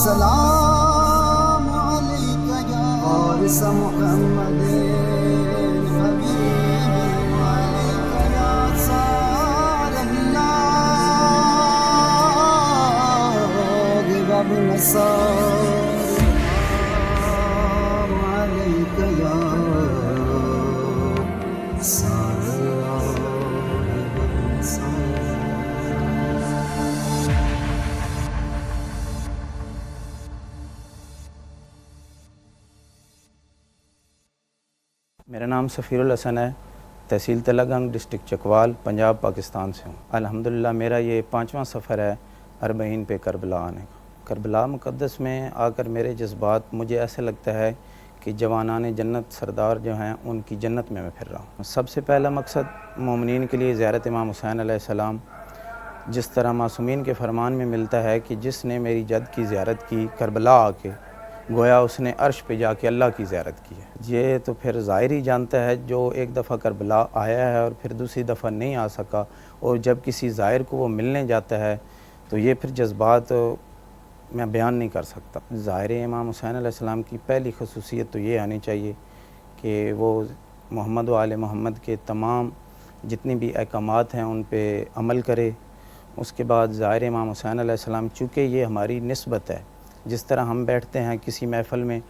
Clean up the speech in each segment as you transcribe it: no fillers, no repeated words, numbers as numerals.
السلام عليك يا وارث محمد حبيبي وعليك يا صار الله بابن صار السلام عليك يا صار الله بابن صار. میرا نام سفیر الحسن ہے، تحصیل تلہ گنگ، ڈسٹرکٹ چکوال، پنجاب، پاکستان سے ہوں. الحمدللہ میرا یہ 5واں سفر ہے اربعین پہ کربلا آنے کا. کربلا مقدس میں آ کر میرے جذبات، مجھے ایسا لگتا ہے کہ جوانان جنت سردار جو ہیں ان کی جنت میں پھر رہا ہوں. سب سے پہلا مقصد مومنین کے لیے زیارت امام حسین علیہ السلام. جس طرح معصومین کے فرمان میں ملتا ہے کہ جس نے میری جد کی زیارت کی کربلا آ کے، گویا اس نے عرش پہ جا کے اللہ کی زیارت کی ہے. یہ تو پھر ظاہر ہی جانتا ہے جو ایک دفعہ کربلا آیا ہے اور پھر دوسری دفعہ نہیں آ سکا، اور جب کسی ظاہر کو وہ ملنے جاتا ہے تو یہ پھر جذبات میں بیان نہیں کر سکتا. ظاہر امام حسین علیہ السلام کی پہلی خصوصیت تو یہ آنی چاہیے کہ وہ محمد و آل محمد کے تمام جتنی بھی احکامات ہیں ان پہ عمل کرے. اس کے بعد ظاہر امام حسین علیہ السلام، چونکہ یہ ہماری نسبت ہے، جس طرح ہم بیٹھتے ہیں کسی محفل میں،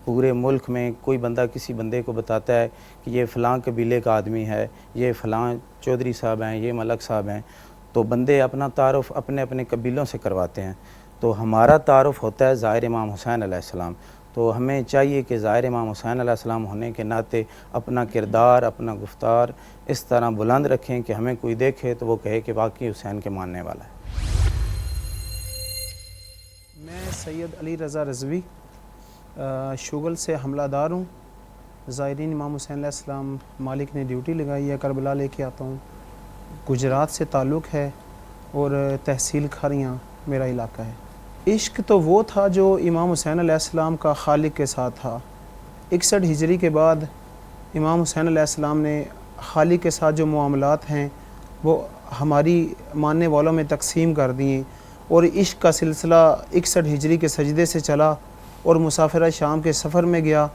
پورے ملک میں کوئی بندہ کسی بندے کو بتاتا ہے کہ یہ فلاں قبیلے کا آدمی ہے، یہ فلاں چودھری صاحب ہیں، یہ ملک صاحب ہیں، تو بندے اپنا تعارف اپنے اپنے قبیلوں سے کرواتے ہیں. تو ہمارا تعارف ہوتا ہے ظاہر امام حسین علیہ السلام. تو ہمیں چاہیے کہ ظاہر امام حسین علیہ السلام ہونے کے ناطے اپنا کردار، اپنا گفتار اس طرح بلند رکھیں کہ ہمیں کوئی دیکھے تو وہ کہے کہ واقعی حسین کے ماننے والا ہے. میں سید علی رضا رضوی شغل سے حملہ دار ہوں. زائرین امام حسین علیہ السلام مالک نے ڈیوٹی لگائی ہے، کربلا لے کے آتا ہوں. گجرات سے تعلق ہے اور تحصیل کھاریاں میرا علاقہ ہے. عشق تو وہ تھا جو امام حسین علیہ السلام کا خالق کے ساتھ تھا. 61 ہجری کے بعد امام حسین علیہ السلام نے خالق کے ساتھ جو معاملات ہیں وہ ہماری ماننے والوں میں تقسیم کر دیے، اور عشق کا سلسلہ 61 ہجری کے سجدے سے چلا اور مسافرہ شام کے سفر میں گیا.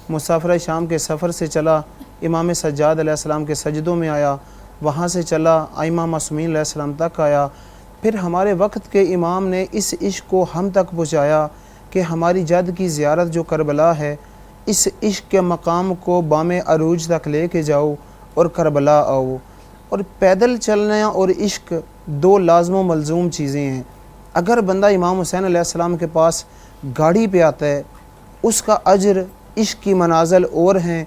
مسافرہ شام کے سفر سے چلا امام سجاد علیہ السلام کے سجدوں میں آیا، وہاں سے چلا ائمہ معصومین علیہ السلام تک آیا. پھر ہمارے وقت کے امام نے اس عشق کو ہم تک پہنچایا کہ ہماری جد کی زیارت جو کربلا ہے، اس عشق کے مقام کو بام عروج تک لے کے جاؤ اور کربلا آؤ. اور پیدل چلنا اور عشق دو لازم و ملزوم چیزیں ہیں. اگر بندہ امام حسین علیہ السلام کے پاس گاڑی پہ آتا ہے اس کا اجر، عشق کی منازل اور ہیں،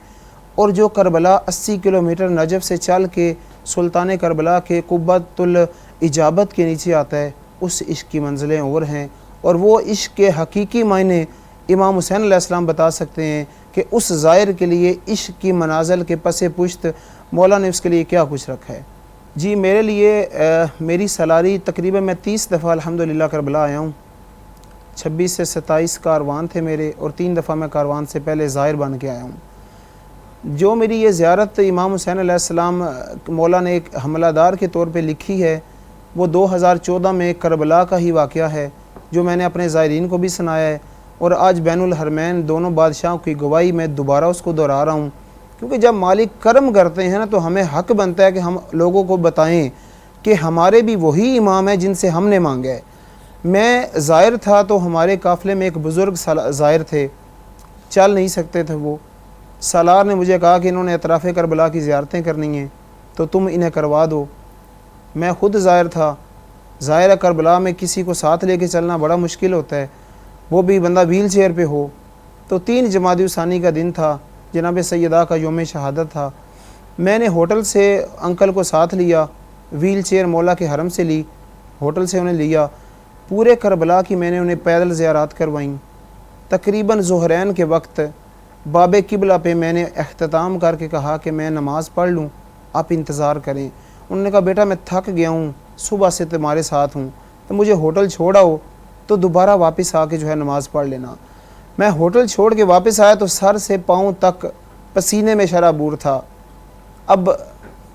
اور جو کربلا 80 کلومیٹر نجف سے چل کے سلطان کربلا کے قبۃ الاجابت کے نیچے آتا ہے، اس عشق کی منزلیں اور ہیں. اور وہ عشق کے حقیقی معنی امام حسین علیہ السلام بتا سکتے ہیں کہ اس زائر کے لیے عشق کی منازل کے پس پشت مولا نے اس کے لیے کیا کچھ رکھا ہے. جی میرے لیے میری سالاری تقریباً میں 30 دفعہ الحمدللہ کربلا آیا ہوں. 26 سے 27 کاروان تھے میرے، اور 3 دفعہ میں کاروان سے پہلے زائر بن کے آیا ہوں. جو میری یہ زیارت امام حسین علیہ السلام مولا نے ایک حملہ دار کے طور پہ لکھی ہے، وہ 2014 میں کربلا کا ہی واقعہ ہے جو میں نے اپنے زائرین کو بھی سنایا ہے. اور آج بین الحرمین دونوں بادشاہوں کی گواہی میں دوبارہ اس کو دہرا رہا ہوں، کیونکہ جب مالک کرم کرتے ہیں نا تو ہمیں حق بنتا ہے کہ ہم لوگوں کو بتائیں کہ ہمارے بھی وہی امام ہیں جن سے ہم نے مانگا ہے. میں زائر تھا تو ہمارے قافلے میں ایک بزرگ زائر تھے، چل نہیں سکتے تھے. وہ سالار نے مجھے کہا کہ انہوں نے اطراف کربلا کی زیارتیں کرنی ہیں تو تم انہیں کروا دو. میں خود زائر تھا. زائر کربلا میں کسی کو ساتھ لے کے چلنا بڑا مشکل ہوتا ہے، وہ بھی بندہ ویل چیئر پہ ہو. تو 3 جمادی الثانی کا دن تھا، جناب سیدہ کا یوم شہادت تھا. میں نے ہوٹل سے انکل کو ساتھ لیا، ویل چیئر مولا کے حرم سے لی، ہوٹل سے انہیں لیا. پورے کربلا کی میں نے انہیں پیدل زیارات کروائیں. تقریباً ظہرین کے وقت باب قبلہ پہ میں نے اختتام کر کے کہا کہ میں نماز پڑھ لوں، آپ انتظار کریں. انہوں نے کہا بیٹا میں تھک گیا ہوں، صبح سے تمہارے ساتھ ہوں، تو مجھے ہوٹل چھوڑاؤ تو دوبارہ واپس آ کے جو ہے نماز پڑھ لینا. میں ہوٹل چھوڑ کے واپس آیا تو سر سے پاؤں تک پسینے میں شرابور تھا. اب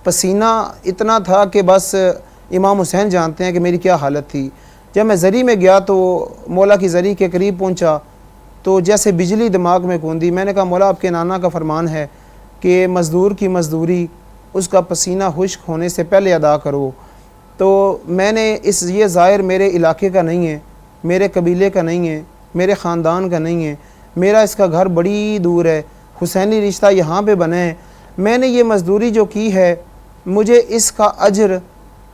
پسینہ اتنا تھا کہ بس امام حسین جانتے ہیں کہ میری کیا حالت تھی. جب میں زری میں گیا تو مولا کی زری کے قریب پہنچا تو جیسے بجلی دماغ میں گوندی. میں نے کہا مولا آپ کے نانا کا فرمان ہے کہ مزدور کی مزدوری اس کا پسینہ خشک ہونے سے پہلے ادا کرو. تو میں نے یہ ظاہر میرے علاقے کا نہیں ہے, میرے قبیلے کا نہیں ہے, میرے خاندان کا نہیں ہے, میرا اس کا گھر بڑی دور ہے, حسینی رشتہ یہاں پہ بنے ہے. میں نے یہ مزدوری جو کی ہے مجھے اس کا اجر,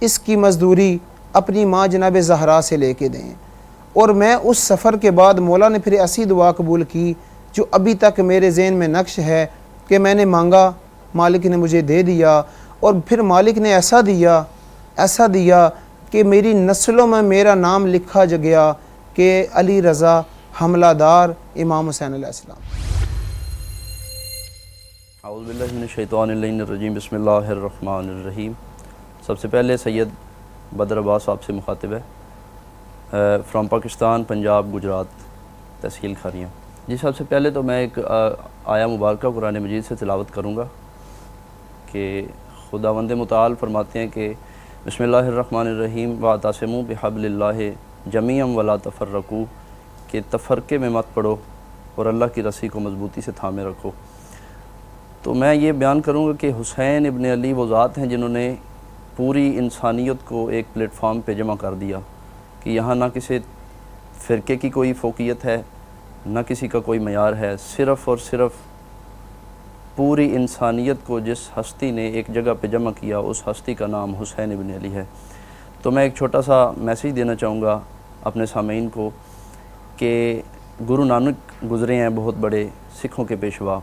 اس کی مزدوری اپنی ماں جناب زہرا سے لے کے دیں. اور میں اس سفر کے بعد مولا نے پھر ایسی دعا قبول کی جو ابھی تک میرے ذہن میں نقش ہے کہ میں نے مانگا, مالک نے مجھے دے دیا. اور پھر مالک نے ایسا دیا کہ میری نسلوں میں میرا نام لکھا گیا کہ علی رضا حملہ دار امام حسین علیہ السلام. اعوذ باللہ من الشیطان اللعین الرجیم. بسم اللہ الرحمن الرحیم. سب سے پہلے سید بدر عباس صاحب سے مخاطب ہے, فرام پاکستان, پنجاب, گجرات, تحصیل کھاریاں. جی سب سے پہلے تو میں ایک آیا مبارکہ قرآن مجید سے تلاوت کروں گا کہ خداوند متعال فرماتے ہیں کہ بسم اللہ الرحمن الرحیم واعتصموا بحبل اللہ جمیعا ولا تفرقوا, کہ تفرقے میں مت پڑو اور اللہ کی رسی کو مضبوطی سے تھامے رکھو. تو میں یہ بیان کروں گا کہ حسین ابن علی وہ ذات ہیں جنہوں نے پوری انسانیت کو ایک پلیٹ فارم پہ جمع کر دیا کہ یہاں نہ کسی فرقے کی کوئی فوقیت ہے, نہ کسی کا کوئی معیار ہے, صرف اور صرف پوری انسانیت کو جس ہستی نے ایک جگہ پہ جمع کیا اس ہستی کا نام حسین ابن علی ہے. تو میں ایک چھوٹا سا میسیج دینا چاہوں گا اپنے سامعین کو کہ گرو نانک گزرے ہیں, بہت بڑے سکھوں کے پیشوا.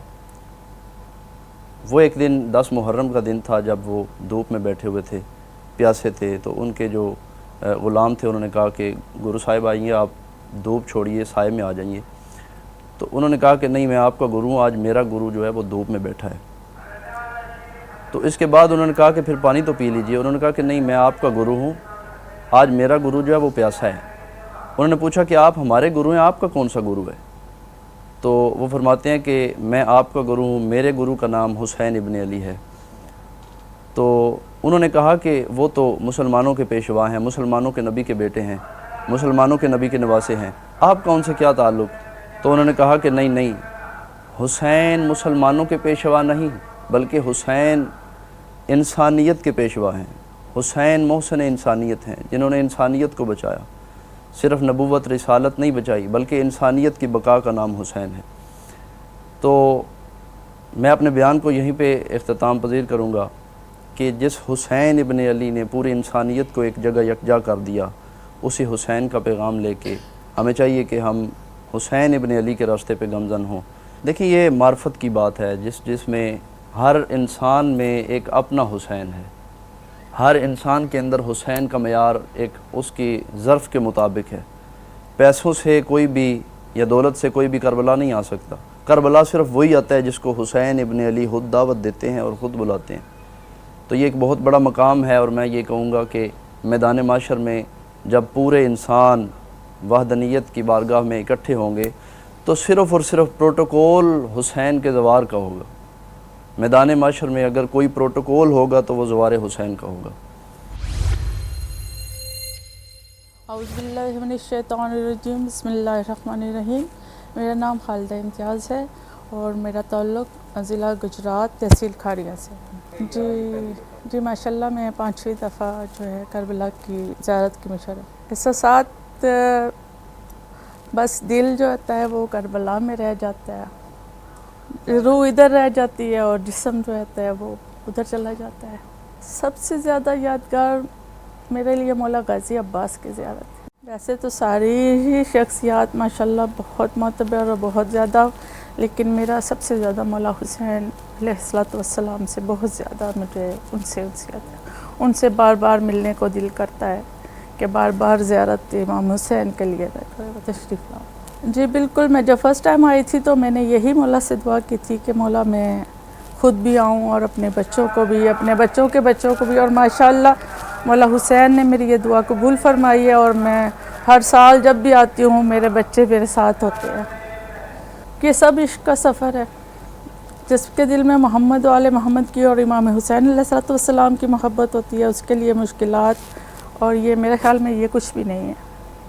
وہ ایک دن 10 محرم کا دن تھا جب وہ دھوپ میں بیٹھے ہوئے تھے, پیاسے تھے. تو ان کے جو غلام تھے انہوں نے کہا کہ گرو صاحب آئیے, آپ دھوپ چھوڑیے, سائے میں آ جائیے. تو انہوں نے کہا کہ نہیں, میں آپ کا گرو ہوں, آج میرا گرو جو ہے وہ دھوپ میں بیٹھا ہے. تو اس کے بعد انہوں نے کہا کہ پھر پانی تو پی لیجئے. انہوں نے کہا کہ نہیں, میں آپ کا گرو ہوں, آج میرا گرو جو ہے وہ پیاسا ہے. انہوں نے پوچھا کہ آپ ہمارے گرو ہیں, آپ کا کون سا گرو ہے؟ تو وہ فرماتے ہیں کہ میں آپ کا گرو ہوں, میرے گرو کا نام حسین ابن علی ہے. تو انہوں نے کہا کہ وہ تو مسلمانوں کے پیشوا ہیں, مسلمانوں کے نبی کے بیٹے ہیں, مسلمانوں کے نبی کے نواسے ہیں, آپ کا ان سے کیا تعلق؟ تو انہوں نے کہا کہ نہیں, حسین مسلمانوں کے پیشوا نہیں بلکہ حسین انسانیت کے پیشوا ہیں. حسین محسن انسانیت ہیں جنہوں نے انسانیت کو بچایا. صرف نبوت رسالت نہیں بچائی بلکہ انسانیت کی بقا کا نام حسین ہے. تو میں اپنے بیان کو یہیں پہ اختتام پذیر کروں گا کہ جس حسین ابن علی نے پوری انسانیت کو ایک جگہ یکجا کر دیا, اسی حسین کا پیغام لے کے ہمیں چاہیے کہ ہم حسین ابن علی کے راستے پہ گامزن ہوں. دیکھیں یہ معرفت کی بات ہے جس میں ہر انسان میں ایک اپنا حسین ہے. ہر انسان کے اندر حسین کا معیار ایک اس کی ظرف کے مطابق ہے. پیسوں سے کوئی بھی یا دولت سے کوئی بھی کربلا نہیں آ سکتا. کربلا صرف وہی آتا ہے جس کو حسین ابن علی خود دعوت دیتے ہیں اور خود بلاتے ہیں. تو یہ ایک بہت بڑا مقام ہے, اور میں یہ کہوں گا کہ میدان معاشر میں جب پورے انسان وحدانیت کی بارگاہ میں اکٹھے ہوں گے تو صرف اور صرف پروٹوکول حسین کے زوار کا ہوگا. میدان معاشر میں اگر کوئی پروٹوکول ہوگا تو وہ زوار حسین کا ہوگا. اعوذ باللہ من الشیطان الرجیم. بسم اللہ الرحمن الرحیم. میرا نام خالدہ امتیاز ہے اور میرا تعلق ضلع گجرات تحصیل کھاریاں سے. جی ماشاءاللہ میں 5ویں دفعہ جو ہے کربلا کی زیارت کی مشرف. احساسات بس دل جو ہوتا ہے وہ کربلا میں رہ جاتا ہے, روح ادھر رہ جاتی ہے اور جسم جو ہوتا ہے وہ ادھر چلا جاتا ہے. سب سے زیادہ یادگار میرے لیے مولا غازی عباس کی زیارت ہے. ویسے تو ساری ہی شخصیات ماشاءاللہ بہت معتبر اور بہت زیادہ, لیکن میرا سب سے زیادہ مولا حسین علیہ الصلوۃ والسلام سے بہت زیادہ مجھے ان سے انسیت ہے. ان سے بار بار ملنے کو دل کرتا ہے کہ بار بار زیارت امام حسین کے لیے تشریف لاؤں. جی بالکل, میں جب فرسٹ ٹائم آئی تھی تو میں نے یہی مولا سے دعا کی تھی کہ مولا میں خود بھی آؤں اور اپنے بچوں کو بھی, اپنے بچوں کے بچوں کو بھی. اور ماشاءاللہ مولا حسین نے میری یہ دعا قبول فرمائی ہے, اور میں ہر سال جب بھی آتی ہوں میرے بچے میرے ساتھ ہوتے ہیں. یہ سب عشق کا سفر ہے. جس کے دل میں محمد و آل محمد کی اور امام حسین علیہ الصلوۃ والسلام کی محبت ہوتی ہے, اس کے لیے مشکلات اور یہ میرے خیال میں یہ کچھ بھی نہیں ہے.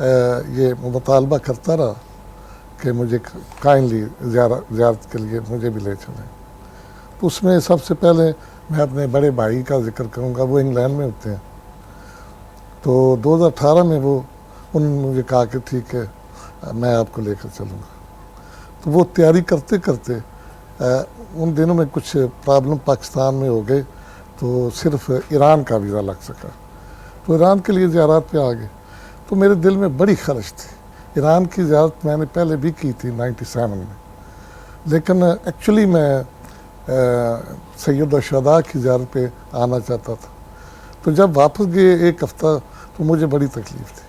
یہ مطالبہ کرتا رہا کہ مجھے کائنڈلی زیارت کے لیے مجھے بھی لے چلیں. تو اس میں سب سے پہلے میں اپنے بڑے بھائی کا ذکر کروں گا. وہ انگلینڈ میں ہوتے ہیں. تو 2018 میں انہوں نے مجھے کہا کہ ٹھیک ہے میں آپ کو لے کر چلوں گا. تو وہ تیاری کرتے کرتے ان دنوں میں کچھ پرابلم پاکستان میں ہو گئے تو صرف ایران کا ویزا لگ سکا. تو ایران کے لیے زیارات پہ آ گئے. تو میرے دل میں بڑی خرش تھی. ایران کی زیارت میں نے پہلے بھی کی تھی 97 میں, لیکن ایکچولی میں سید الشہداء کی زیارت پہ آنا چاہتا تھا. تو جب واپس گئے ایک ہفتہ تو مجھے بڑی تکلیف تھی.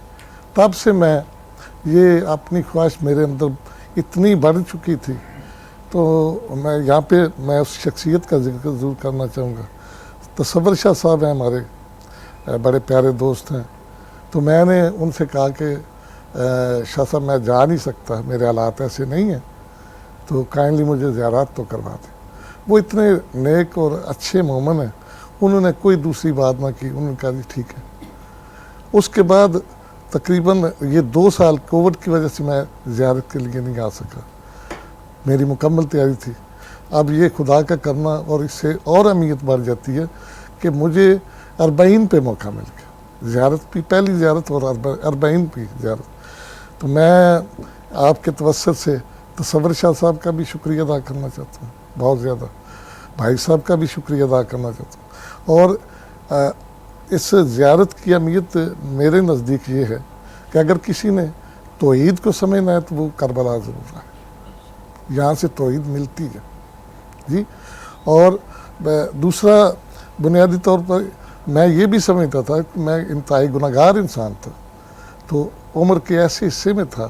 تب سے میں یہ اپنی خواہش میرے اندر اتنی بڑھ چکی تھی. تو میں یہاں پہ میں اس شخصیت کا ذکر ضرور کرنا چاہوں گا. تصور شاہ صاحب ہیں ہمارے بڑے پیارے دوست ہیں. تو میں نے ان سے کہا کہ شاہ صاحب میں جا نہیں سکتا, میرے حالات ایسے نہیں ہیں, تو کائنڈلی مجھے زیارات تو کروا دیں. وہ اتنے نیک اور اچھے مومن ہیں, انہوں نے کوئی دوسری بات نہ کی. انہوں نے کہا جی ٹھیک ہے. اس کے بعد تقریباً یہ 2 سال کووڈ کی وجہ سے میں زیارت کے لیے نہیں آ سکا. میری مکمل تیاری تھی. اب یہ خدا کا کرنا, اور اس سے اور اہمیت بڑھ جاتی ہے کہ مجھے 40 پہ موقع مل گیا. زیارت بھی پہلی زیارت اور 40 پہ زیارت. تو میں آپ کے توسط سے تصور شاہ صاحب کا بھی شکریہ ادا کرنا چاہتا ہوں, بہت زیادہ. بھائی صاحب کا بھی شکریہ ادا کرنا چاہتا ہوں. اور اس زیارت کی اہمیت میرے نزدیک یہ ہے کہ اگر کسی نے توحید کو سمجھنا ہے تو وہ کربلا ضرور ہے. یہاں سے توحید ملتی ہے جی. اور دوسرا بنیادی طور پر میں یہ بھی سمجھتا تھا کہ میں انتہائی گناہگار انسان تھا, تو عمر کے ایسے حصے میں تھا.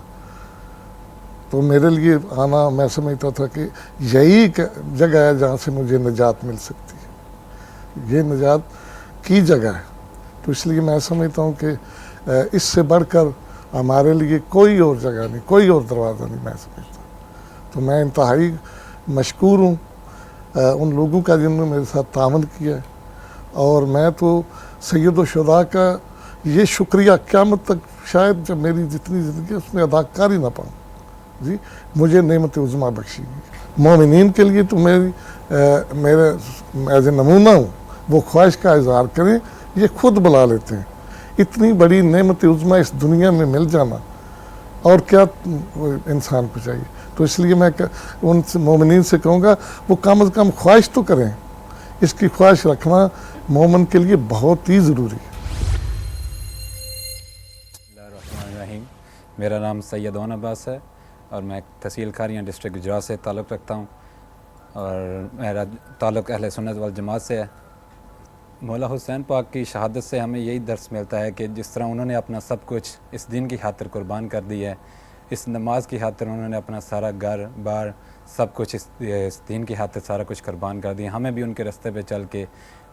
تو میرے لیے آنا, میں سمجھتا تھا کہ یہی جگہ ہے جہاں سے مجھے نجات مل سکتی ہے. یہ نجات کی جگہ ہے. تو اس لیے میں سمجھتا ہوں کہ اس سے بڑھ کر ہمارے لیے کوئی اور جگہ نہیں, کوئی اور دروازہ نہیں میں سمجھتا. تو میں انتہائی مشکور ہوں ان لوگوں کا جنہوں نے میرے ساتھ تعاون کیا ہے. اور میں تو سید الشہداء کا یہ شکریہ قیامت تک شاید جب میری جتنی زندگی اس میں ادا کر ہی نہ پاؤں جی. مجھے نعمت عظمیٰ بخشی گئی. مومنین کے لیے تو میرے ایز اے نمونہ ہوں, وہ خواہش کا اظہار کریں, یہ خود بلا لیتے ہیں. اتنی بڑی نعمت عظمیٰ اس دنیا میں مل جانا اور کیا انسان کو چاہیے. تو اس لیے میں ان مومنین سے کہوں گا وہ کم از کم خواہش تو کریں. اس کی خواہش رکھنا مومن کے لیے بہت ہی ضروری ہے. بسم اللہ الرحمن الرحیم. میرا نام سید اون عباس ہے اور میں تحصیل کھاریاں ڈسٹرکٹ گجرات سے تعلق رکھتا ہوں, اور میرا تعلق اہل سنت والجماعت سے ہے. مولا حسین پاک کی شہادت سے ہمیں یہی درس ملتا ہے کہ جس طرح انہوں نے اپنا سب کچھ اس دین کی خاطر قربان کر دی ہے, اس نماز کی خاطر انہوں نے اپنا سارا گھر بار سب کچھ اس دین کی خاطر سارا کچھ قربان کر دیا. ہمیں بھی ان کے راستے پہ چل کے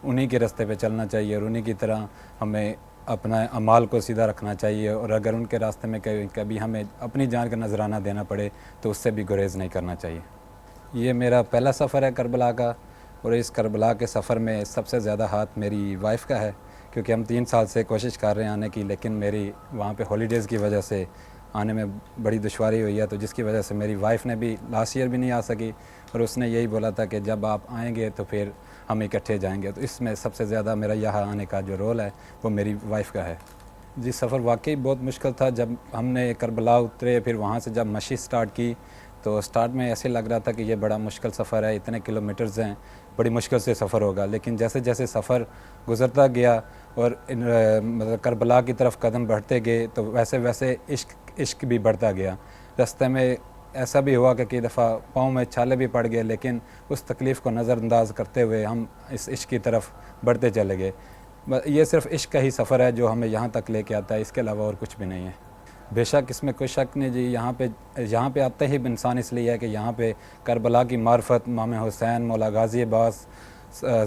انہی کے راستے پہ چلنا چاہیے, اور انہی کی طرح ہمیں اپنا اعمال کو سیدھا رکھنا چاہیے. اور اگر ان کے راستے میں کبھی ہمیں اپنی جان کا نذرانہ دینا پڑے تو اس سے بھی گریز نہیں کرنا چاہیے. یہ میرا پہلا سفر ہے کربلا کا, اور اس کربلا کے سفر میں سب سے زیادہ ہاتھ میری وائف کا ہے, کیونکہ ہم 3 سال سے کوشش کر رہے ہیں آنے کی, لیکن میری وہاں پہ ہالیڈیز کی وجہ سے آنے میں بڑی دشواری ہوئی ہے. تو جس کی وجہ سے میری وائف نے بھی لاسٹ ایئر بھی نہیں آ سکی, اور اس نے یہی بولا تھا کہ جب آپ آئیں گے تو پھر ہم اکٹھے جائیں گے. تو اس میں سب سے زیادہ میرا یہاں آنے کا جو رول ہے وہ میری وائف کا ہے. جی سفر واقعی بہت مشکل تھا. جب ہم نے کربلا اترے, پھر وہاں سے جب مشی سٹارٹ کی, تو سٹارٹ میں ایسے لگ رہا تھا کہ یہ بڑا مشکل سفر ہے, اتنے کلومیٹرز ہیں, بڑی مشکل سے سفر ہوگا. لیکن جیسے جیسے سفر گزرتا گیا اور مطلب کربلا کی طرف قدم بڑھتے گئے, تو ویسے ویسے عشق بھی بڑھتا گیا. راستے میں ایسا بھی ہوا کہ کئی دفعہ پاؤں میں چھالے بھی پڑ گئے, لیکن اس تکلیف کو نظر انداز کرتے ہوئے ہم اس عشق کی طرف بڑھتے چلے گئے. یہ صرف عشق کا ہی سفر ہے جو ہمیں یہاں تک لے کے آتا ہے, اس کے علاوہ اور کچھ بھی نہیں ہے. بے شک اس میں کوئی شک نہیں جی. یہاں پہ آتے ہی انسان اس لیے ہے کہ یہاں پہ کربلا کی معرفت, امام حسین, مولا غازی عباس,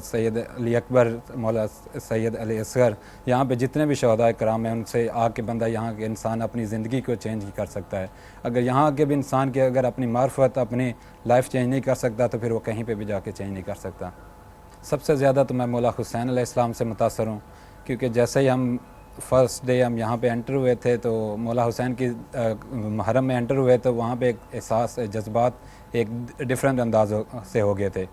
سید علی اکبر, مولا سید علی اصغر, یہاں پہ جتنے بھی شہداء کرام ہیں ان سے آ کے بندہ یہاں کے انسان اپنی زندگی کو چینج کر سکتا ہے. اگر یہاں کے بھی انسان کے اگر اپنی معرفت, اپنی لائف چینج نہیں کر سکتا تو پھر وہ کہیں پہ بھی جا کے چینج نہیں کر سکتا. سب سے زیادہ تو میں مولا حسین علیہ السلام سے متاثر ہوں, کیونکہ جیسے ہی ہم فرسٹ ڈے ہم یہاں پہ انٹر ہوئے تھے تو مولا حسین کی حرم میں انٹر ہوئے تو وہاں پہ ایک احساس جذبات ایک ڈفرینٹ انداز سے ہو گئے تھے.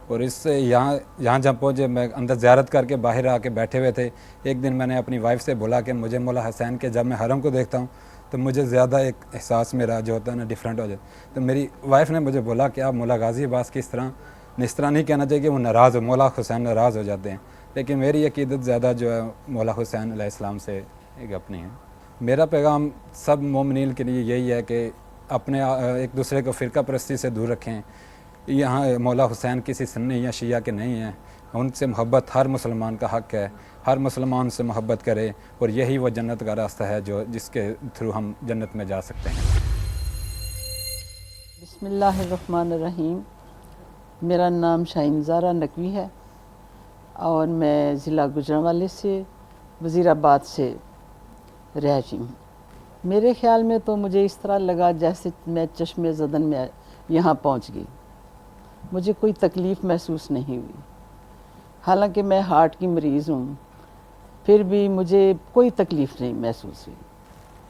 اور اس سے یہاں جب پہنچے میں اندر زیارت کر کے باہر آ کے بیٹھے ہوئے تھے. ایک دن میں نے اپنی وائف سے بولا کہ مجھے مولا حسین کے جب میں حرم کو دیکھتا ہوں تو مجھے زیادہ ایک احساس میرا جو ہوتا ہے نا ڈفرینٹ ہو جاتا. تو میری وائف نے مجھے بولا کہ آپ مولا غازی عباس کی اس طرح نہیں کہنا چاہیے کہ وہ ناراض ہو، مولا حسین ناراض ہو جاتے ہیں. لیکن میری عقیدت زیادہ جو ہے مولا حسین علیہ السلام سے ایک اپنی ہے. میرا پیغام سب مومنین کے لیے یہی ہے کہ اپنے ایک دوسرے کو فرقہ پرستی سے دور رکھیں. یہاں مولا حسین کسی سنی یا شیعہ کے نہیں ہیں. ان سے محبت ہر مسلمان کا حق ہے. ہر مسلمان سے محبت کرے اور یہی وہ جنت کا راستہ ہے جس کے تھرو ہم جنت میں جا سکتے ہیں. بسم اللہ الرحمن الرحیم. میرا نام شاہین زارا نقوی ہے اور میں ضلع گوجرانوالے سے وزیر آباد سے رہائشی ہوں. میرے خیال میں تو مجھے اس طرح لگا جیسے میں چشم زدن میں یہاں پہنچ گئی. مجھے کوئی تکلیف محسوس نہیں ہوئی. حالانکہ میں ہارٹ کی مریض ہوں پھر بھی مجھے کوئی تکلیف نہیں محسوس ہوئی.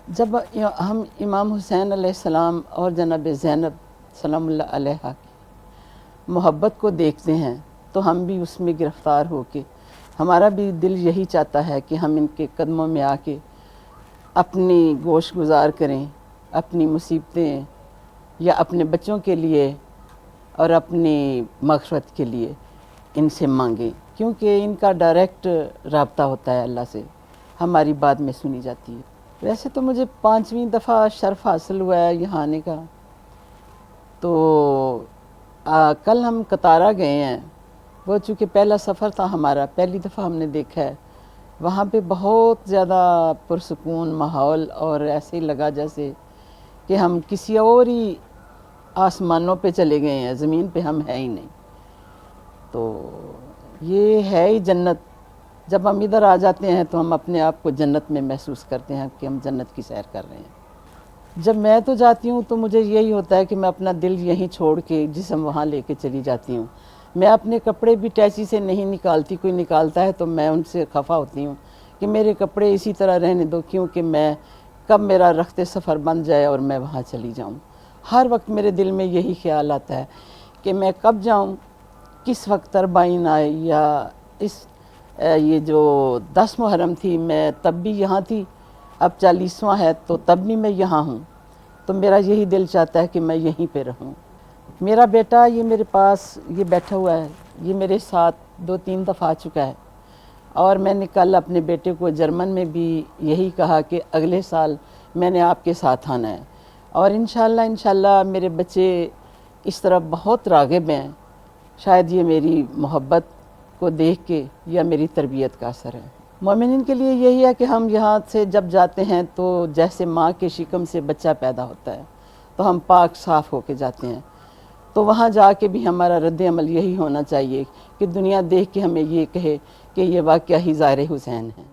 جب ہم امام حسین علیہ السلام اور جناب زینب سلام اللہ علیہ کی محبت کو دیکھتے ہیں تو ہم بھی اس میں گرفتار ہو کے ہمارا بھی دل یہی چاہتا ہے کہ ہم ان کے قدموں میں آ کے اپنی گوش گزار کریں، اپنی مصیبتیں یا اپنے بچوں کے لیے اور اپنی مغفرت کے لیے ان سے مانگیں، کیونکہ ان کا ڈائریکٹ رابطہ ہوتا ہے اللہ سے، ہماری بات میں سنی جاتی ہے. ویسے تو مجھے 5ویں دفعہ شرف حاصل ہوا ہے یہاں آنے کا. تو کل ہم کتارا گئے ہیں. وہ چونکہ پہلا سفر تھا ہمارا، پہلی دفعہ ہم نے دیکھا ہے. وہاں پہ بہت زیادہ پرسکون ماحول اور ایسے ہی لگا جیسے کہ ہم کسی اور ہی آسمانوں پہ چلے گئے ہیں، زمین پہ ہم ہے ہی نہیں. تو یہ ہے ہی جنت. جب ہم ادھر آ جاتے ہیں تو ہم اپنے آپ کو جنت میں محسوس کرتے ہیں کہ ہم جنت کی سیر کر رہے ہیں. جب میں تو جاتی ہوں تو مجھے یہی ہوتا ہے کہ میں اپنا دل یہیں چھوڑ کے جسم وہاں لے کے چلی جاتی ہوں. میں اپنے کپڑے بھی ٹیچی سے نہیں نکالتی. کوئی نکالتا ہے تو میں ان سے خفا ہوتی ہوں کہ میرے کپڑے اسی طرح رہنے دو، کیونکہ میں کب میرا رخت سفر بن جائے اور میں وہاں چلی جاؤں. ہر وقت میرے دل میں یہی خیال آتا ہے کہ میں کب جاؤں، کس وقت تربائن آئے. یا یہ جو 10 محرم تھی میں تب بھی یہاں تھی، اب 40واں ہے تو تب بھی میں یہاں ہوں. تو میرا یہی دل چاہتا ہے کہ میں یہیں پہ رہوں. میرا بیٹا یہ میرے پاس یہ بیٹھا ہوا ہے، یہ میرے ساتھ 2-3 دفعہ آ چکا ہے. اور میں نے کل اپنے بیٹے کو جرمن میں بھی یہی کہا کہ اگلے سال میں نے آپ کے ساتھ آنا ہے. اور انشاءاللہ میرے بچے اس طرح بہت راغب ہیں. شاید یہ میری محبت کو دیکھ کے یا میری تربیت کا اثر ہے. مومنین کے لیے یہی ہے کہ ہم یہاں سے جب جاتے ہیں تو جیسے ماں کے شکم سے بچہ پیدا ہوتا ہے تو ہم پاک صاف ہو کے جاتے ہیں. تو وہاں جا کے بھی ہمارا رد عمل یہی ہونا چاہیے کہ دنیا دیکھ کے ہمیں یہ کہے کہ یہ واقعہ ہی زائر حسین ہے.